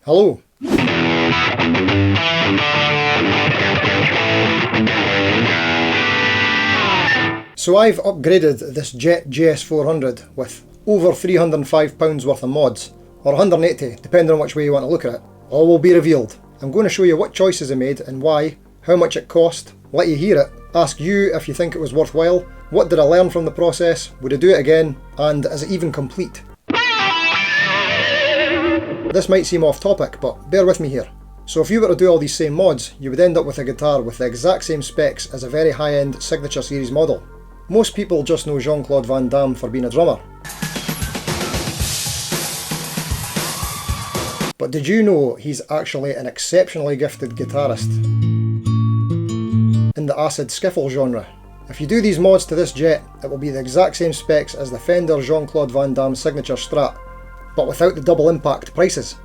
Hello. So I've upgraded this Jet JS400 with over £305 worth of mods, or 180 depending on which way you want to look at it. All will be revealed. I'm going to show you what choices I made and why, how much it cost, let you hear it, ask you if you think it was worthwhile, what did I learn from the process, would I do it again, and is it even complete? This might seem off topic, but bear with me here. So if you were to do all these same mods, you would end up with a guitar with the exact same specs as a very high-end Signature Series model. Most people just know Jean-Claude Van Damme for being a drummer. But did you know he's actually an exceptionally gifted guitarist in the acid skiffle genre? If you do these mods to this Jet, it will be the exact same specs as the Fender Jean-Claude Van Damme Signature Strat, but without the double impact prices.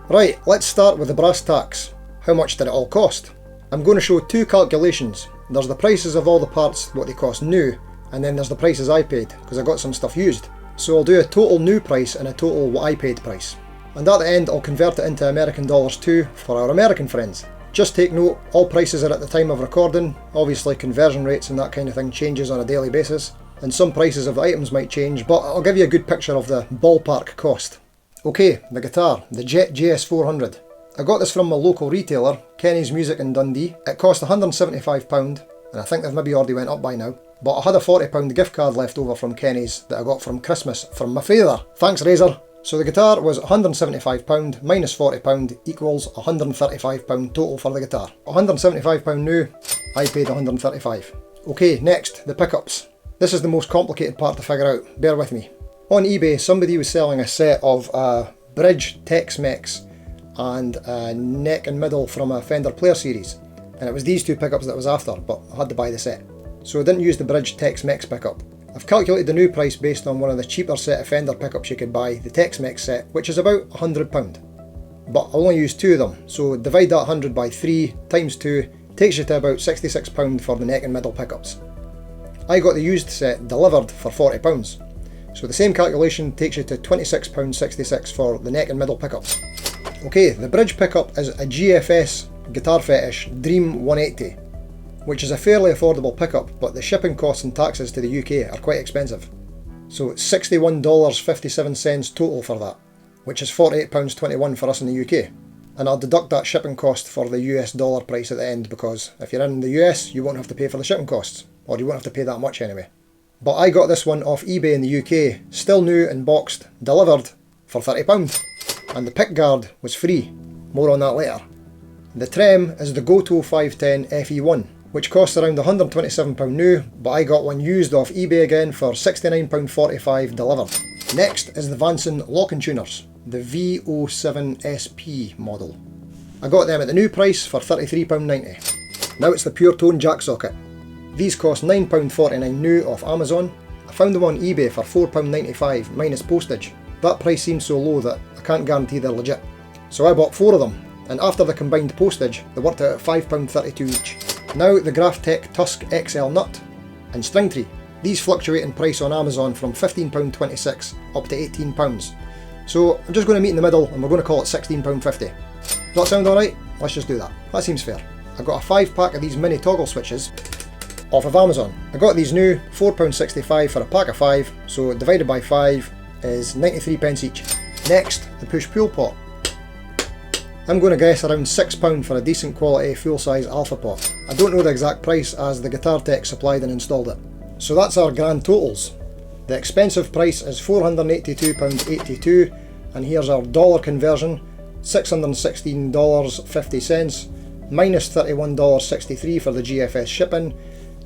Right, let's start with the brass tacks. How much did it all cost? I'm going to show two calculations. There's the prices of all the parts, what they cost new, and then there's the prices I paid, because I got some stuff used. So I'll do a total new price and a total what I paid price. And at the end I'll convert it into American dollars too, for our American friends. Just take note, all prices are at the time of recording. Obviously conversion rates and that kind of thing changes on a daily basis, and some prices of the items might change, but I'll give you a good picture of the ballpark cost. Okay, the guitar, the Jet JS400. I got this from my local retailer, Kenny's Music in Dundee. It cost £175, and I think they've maybe already went up by now. But I had a £40 gift card left over from Kenny's that I got from Christmas from my father. Thanks, Razor. So the guitar was £175 minus £40 equals £135 total for the guitar. £175 new, I paid £135. Okay, next, the pickups. This is the most complicated part to figure out, bear with me. On eBay, somebody was selling a set of bridge Tex-Mex and a neck and middle from a Fender Player series. And it was these two pickups that I was after, but I had to buy the set. So I didn't use the bridge Tex-Mex pickup. I've calculated the new price based on one of the cheaper set of Fender pickups you could buy, the Tex-Mex set, which is about £100. But I'll only use two of them, so divide that 100 by 3 times 2 takes you to about £66 for the neck and middle pickups. I got the used set delivered for £40. So the same calculation takes you to £26.66 for the neck and middle pickups. Okay, the bridge pickup is a GFS Guitar Fetish Dream 180, which is a fairly affordable pickup, but the shipping costs and taxes to the UK are quite expensive. So it's $61.57 total for that, which is £48.21 for us in the UK. And I'll deduct that shipping cost for the US dollar price at the end, because if you're in the US, you won't have to pay for the shipping costs, or you won't have to pay that much anyway. But I got this one off eBay in the UK, still new and boxed, delivered for £30. And the pickguard was free. More on that later. The trem is the Gotoh 510 FE1, which costs around £127 new, but I got one used off eBay again for £69.45 delivered. Next is the Vanson Tuners, the V07SP model. I got them at the new price for £33.90. Now it's the PureTone Jack Socket. These cost £9.49 new off Amazon. I found them on eBay for £4.95 minus postage. That price seems so low that I can't guarantee they're legit. So I bought 4 of them, and after the combined postage, they worked out at £5.32 each. Now the Graphtech Tusk XL nut and string tree. These fluctuate in price on Amazon from £15.26 up to £18. So I'm just going to meet in the middle and we're going to call it £16.50. Does that sound alright? Let's just do that. That seems fair. I got a 5-pack of these mini toggle switches off of Amazon. I got these new, £4.65 for a pack of 5, so divided by 5 is 93p each. Next, the push-pull pot. I'm going to guess around £6 for a decent quality full-size alpha pot. I don't know the exact price as the guitar tech supplied and installed it. So that's our grand totals. The expensive price is £482.82, and here's our dollar conversion, $616.50 minus $31.63 for the GFS shipping.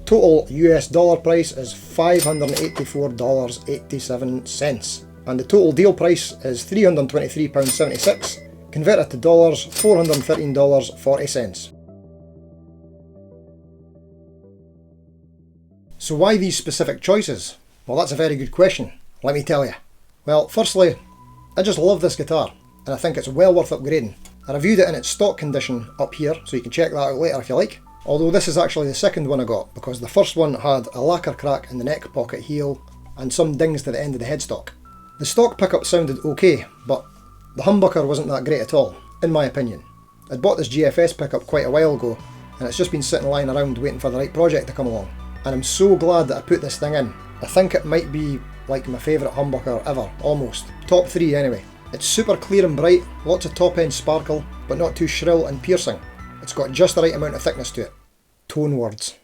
Total US dollar price is $584.87, and the total deal price is £323.76. Converted to dollars, $413.40. So why these specific choices? Well, that's a very good question, let me tell you. Well, firstly, I just love this guitar, and I think it's well worth upgrading. I reviewed it in its stock condition up here, so you can check that out later if you like. Although this is actually the second one I got, because the first one had a lacquer crack in the neck pocket heel, and some dings to the end of the headstock. The stock pickup sounded okay, but The humbucker wasn't that great at all, in my opinion. I'd bought this GFS pickup quite a while ago, and it's just been sitting lying around waiting for the right project to come along. And I'm so glad that I put this thing in. I think it might be like my favourite humbucker ever, almost. Top 3 anyway. It's super clear and bright, lots of top end sparkle, but not too shrill and piercing. It's got just the right amount of thickness to it. Tone words.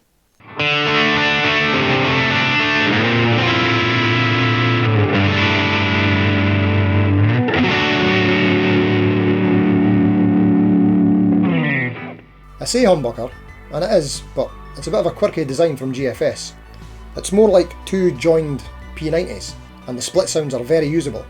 I say humbucker, and it is, but it's a bit of a quirky design from GFS. It's more like two joined P90s, and the split sounds are very usable.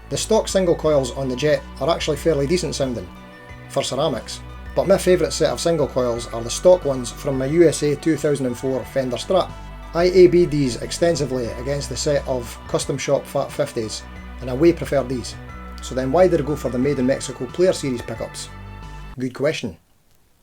The stock single coils on the Jet are actually fairly decent sounding, for ceramics, but my favourite set of single coils are the stock ones from my USA 2004 Fender Strat. I A-B'd these extensively against the set of custom shop Fat 50s, and I way preferred these. So then why did I go for the Made in Mexico Player Series pickups? Good question.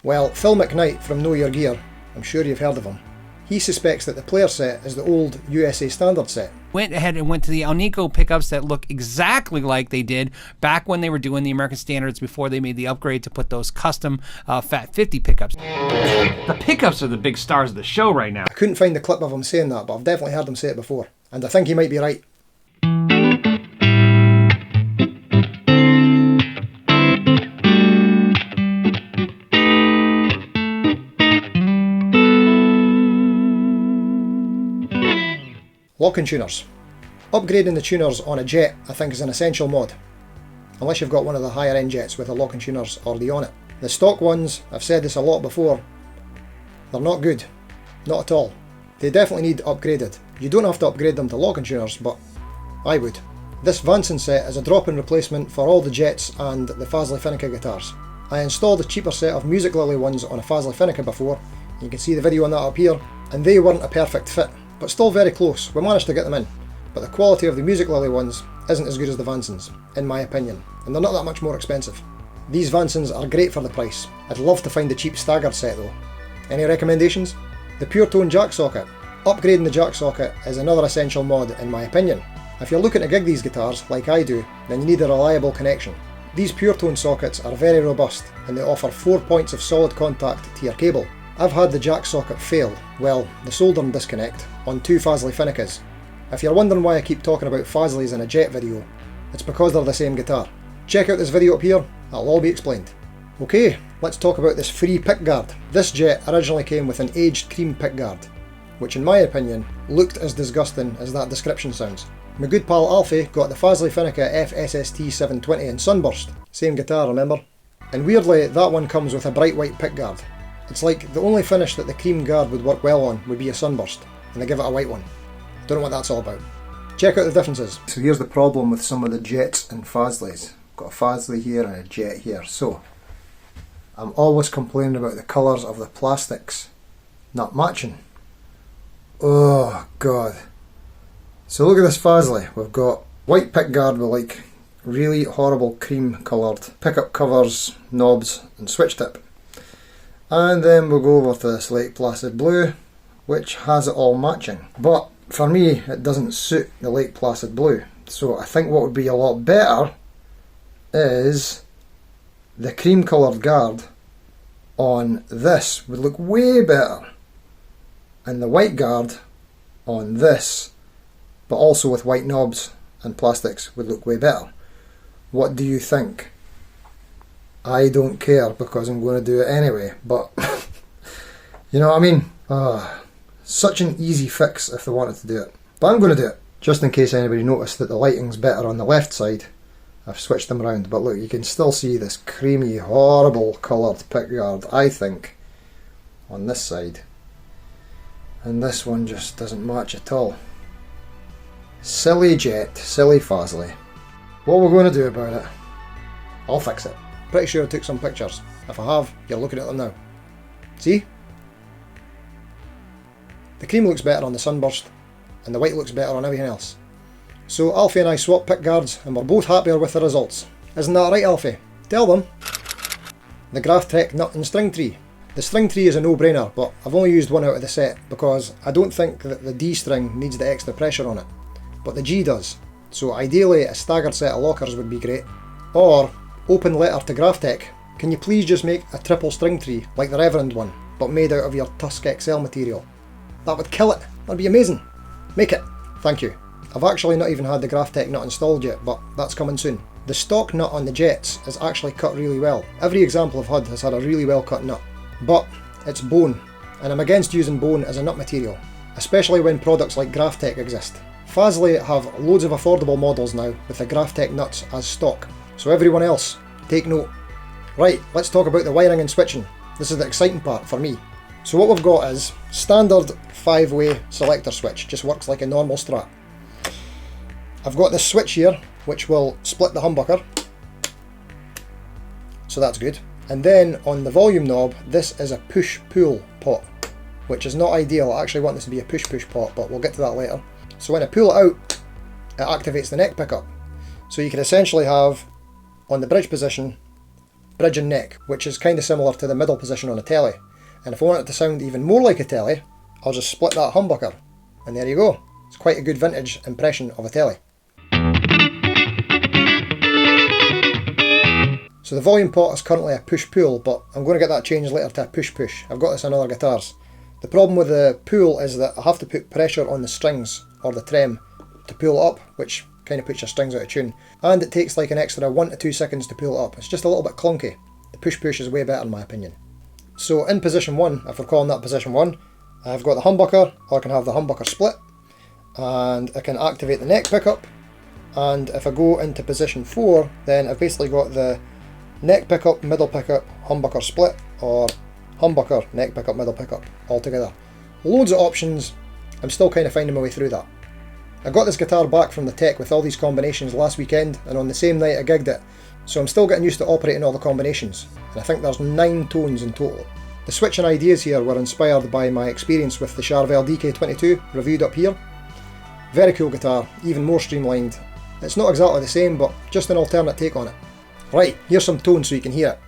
Well, Phil McKnight from Know Your Gear, I'm sure you've heard of him, he suspects that the Player set is the old USA Standard set. Went ahead and went to the Alnico pickups that look exactly like they did back when they were doing the American Standards before they made the upgrade to put those custom Fat 50 pickups. The pickups are the big stars of the show right now. I couldn't find the clip of him saying that, but I've definitely heard him say it before, and I think he might be right. Locking tuners. Upgrading the tuners on a Jet I think is an essential mod, unless you've got one of the higher end Jets with the locking tuners already on it. The stock ones, I've said this a lot before, they're not good, not at all. They definitely need upgraded. You don't have to upgrade them to locking tuners, but I would. This Vanson set is a drop-in replacement for all the Jets and the Fazley Phynica guitars. I installed a cheaper set of Music Lily ones on a Fazley Phynica before, you can see the video on that up here, and they weren't a perfect fit, but still very close. We managed to get them in, but the quality of the Music Lily ones isn't as good as the Vansons, in my opinion, and they're not that much more expensive. These Vansons are great for the price. I'd love to find the cheap staggered set though. Any recommendations? The PureTone Jack Socket. Upgrading the jack socket is another essential mod in my opinion. If you're looking to gig these guitars, like I do, then you need a reliable connection. These PureTone sockets are very robust, and they offer 4 points of solid contact to your cable. I've had the jack socket fail, well, the soldering disconnect, on 2 Fazley Phynicas. If you're wondering why I keep talking about Fazleys in a Jet video, it's because they're the same guitar. Check out this video up here, that'll all be explained. Okay, let's talk about this free pickguard. This Jet originally came with an aged cream pickguard, which in my opinion looked as disgusting as that description sounds. My good pal Alfie got the Fazley Phynica FSST 720 in Sunburst, same guitar remember? And weirdly that one comes with a bright white pickguard. It's like the only finish that the cream guard would work well on would be a Sunburst, and they give it a white one. Don't know what that's all about. Check out the differences. So here's the problem with some of the Jets and Fazleys. Got a Fazley here and a Jet here. So, I'm always complaining about the colours of the plastics not matching. Oh god. So look at this Fazley. We've got white pickguard with like really horrible cream coloured pickup covers, knobs and switch tip. And then we'll go over to this Lake Placid blue, which has it all matching. But for me, it doesn't suit the Lake Placid blue. So I think what would be a lot better is the cream coloured guard on this would look way better. And the white guard on this, but also with white knobs and plastics, would look way better. What do you think? I don't care because I'm going to do it anyway, but you know what I mean? Such an easy fix if they wanted to do it. But I'm going to do it. Just in case anybody noticed that the lighting's better on the left side, I've switched them around. But look, you can still see this creamy, horrible coloured pickguard, I think, on this side. And this one just doesn't match at all. Silly Jet, silly Fazley. What we're going to do about it, I'll fix it. Pretty sure I took some pictures. If I have, you're looking at them now. See? The cream looks better on the Sunburst, and the white looks better on everything else. So Alfie and I swapped pickguards, and we're both happier with the results. Isn't that right, Alfie? Tell them. the Graphtech nut and string tree. The string tree is a no-brainer, but I've only used one out of the set because I don't think that the D string needs the extra pressure on it, but the G does. So ideally a staggered set of lockers would be great. Or, open letter to Graphtech, can you please just make a triple string tree like the Reverend one, but made out of your Tusk XL material? That would kill it, that'd be amazing. Make it, thank you. I've actually not even had the Graphtech nut installed yet, but that's coming soon. The stock nut on the Jets is actually cut really well. Every example I've had has had a really well cut nut. But it's bone, and I'm against using bone as a nut material, especially when products like Graphtech exist. Fazley have loads of affordable models now with the Graphtech nuts as stock, so everyone else, take note. Right, let's talk about the wiring and switching. This is the exciting part for me. So what we've got is standard 5-way selector switch, just works like a normal Strat. I've got this switch here, which will split the humbucker, so that's good. And then on the volume knob, this is a push-pull pot, which is not ideal. I actually want this to be a push-push pot, but we'll get to that later. So when I pull it out, it activates the neck pickup. So you can essentially have, on the bridge position, bridge and neck, which is kind of similar to the middle position on a Tele. And if I want it to sound even more like a Tele, I'll just split that humbucker, and there you go. It's quite a good vintage impression of a Tele. So the volume pot is currently a push-pull, but I'm going to get that changed later to a push-push. I've got this on other guitars. The problem with the pull is that I have to put pressure on the strings, or the trem, to pull it up, which kind of puts your strings out of tune. And it takes like an extra 1 to 2 seconds to pull it up. It's just a little bit clunky. The push-push is way better in my opinion. So in position 1, if we're calling that position 1, I've got the humbucker, or I can have the humbucker split, and I can activate the neck pickup. And if I go into position 4, then I've basically got the neck pickup, middle pickup, humbucker split, or humbucker, neck pickup, middle pickup, all together. Loads of options. I'm still kind of finding my way through that. I got this guitar back from the tech with all these combinations last weekend, and on the same night I gigged it, so I'm still getting used to operating all the combinations, and I think there's 9 tones in total. The switching ideas here were inspired by my experience with the Charvel DK22, reviewed up here. Very cool guitar, even more streamlined. It's not exactly the same, but just an alternate take on it. Right, here's some tones so you can hear it.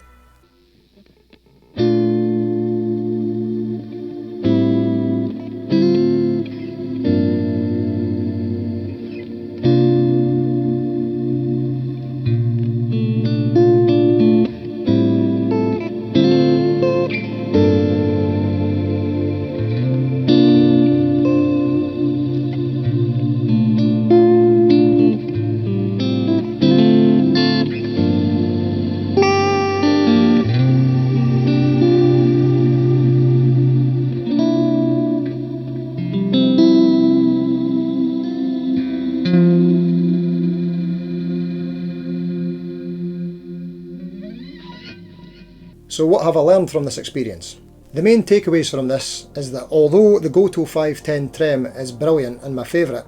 So what have I learned from this experience? The main takeaways from this is that although the Gotoh 510 Trem is brilliant and my favourite,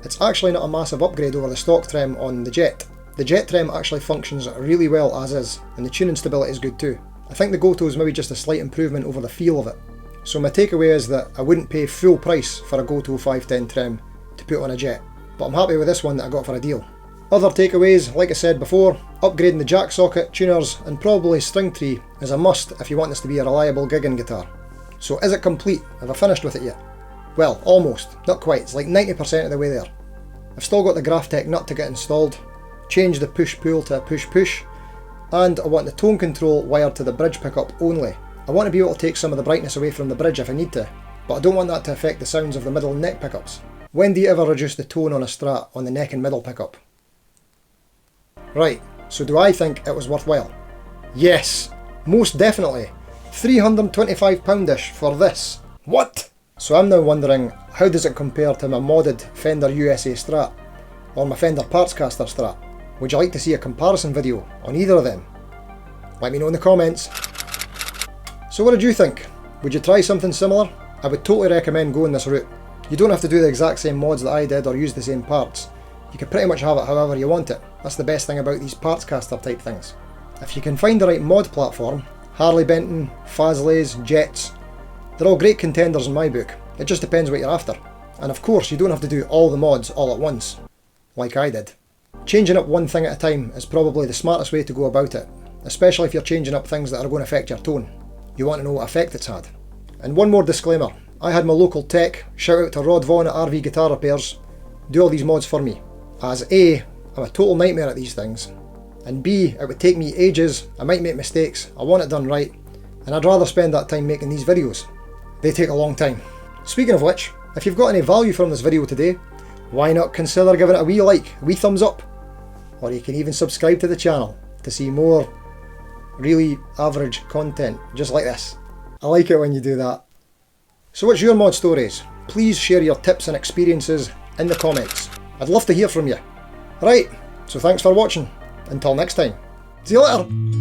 it's actually not a massive upgrade over the stock Trem on the Jet. The Jet Trem actually functions really well as is, and the tuning stability is good too. I think the Gotoh is maybe just a slight improvement over the feel of it. So my takeaway is that I wouldn't pay full price for a Gotoh 510 Trem to put on a Jet, but I'm happy with this one that I got for a deal. Other takeaways, like I said before, upgrading the jack socket, tuners and probably string tree is a must if you want this to be a reliable gigging guitar. So is it complete? Have I finished with it yet? Well, almost, not quite, it's like 90% of the way there. I've still got the Graphtech nut to get installed, changed the push-pull to a push-push, and I want the tone control wired to the bridge pickup only. I want to be able to take some of the brightness away from the bridge if I need to, but I don't want that to affect the sounds of the middle and neck pickups. When do you ever reduce the tone on a Strat on the neck and middle pickup? Right, so do I think it was worthwhile? Yes, most definitely. £325-ish for this. What? So I'm now wondering, how does it compare to my modded Fender USA Strat, or my Fender Partscaster Strat? Would you like to see a comparison video on either of them? Let me know in the comments. So what did you think? Would you try something similar? I would totally recommend going this route. You don't have to do the exact same mods that I did or use the same parts. You can pretty much have it however you want it. That's the best thing about these Partscaster type things. If you can find the right mod platform, Harley Benton, Fazley's, Jets, they're all great contenders in my book. It just depends what you're after. And of course you don't have to do all the mods all at once, like I did. Changing up one thing at a time is probably the smartest way to go about it, especially if you're changing up things that are going to affect your tone. You want to know what effect it's had. And one more disclaimer, I had my local tech, shout out to Rod Vaughan at RV Guitar Repairs, do all these mods for me, as A, I'm a total nightmare at these things, and B, it would take me ages, I might make mistakes, I want it done right, and I'd rather spend that time making these videos. They take a long time. Speaking of which, if you've got any value from this video today, why not consider giving it a wee like, a wee thumbs up, or you can even subscribe to the channel to see more really average content just like this. I like it when you do that. So what's your mod stories? Please share your tips and experiences in the comments. I'd love to hear from you. Right, so thanks for watching. Until next time. See you later.